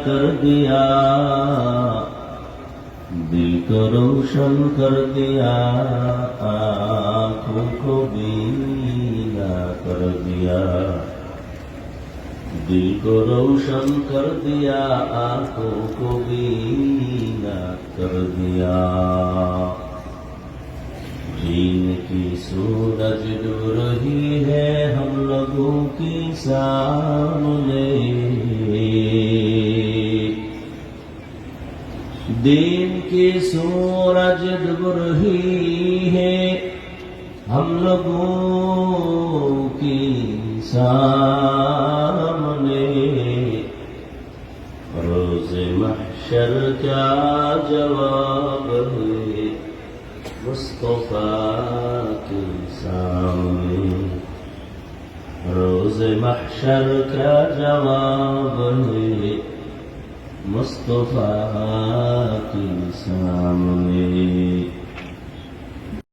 کر دیا، دل کو روشن کر دیا، آنکھوں کو بینا کر دیا، دل کو روشن کر دیا، آنکھوں کو بینا کر دیا۔ جین کی سورج ڈوب رہی ہے ہم لوگوں کی سامنے، دین کی سورج ڈوب رہی ہے ہم لوگوں کی سامنے، روز محشر کا جواب ہے مصطفیٰ کے سامنے، روز محشر کا جواب ہے مصطفیٰ کے سامنے۔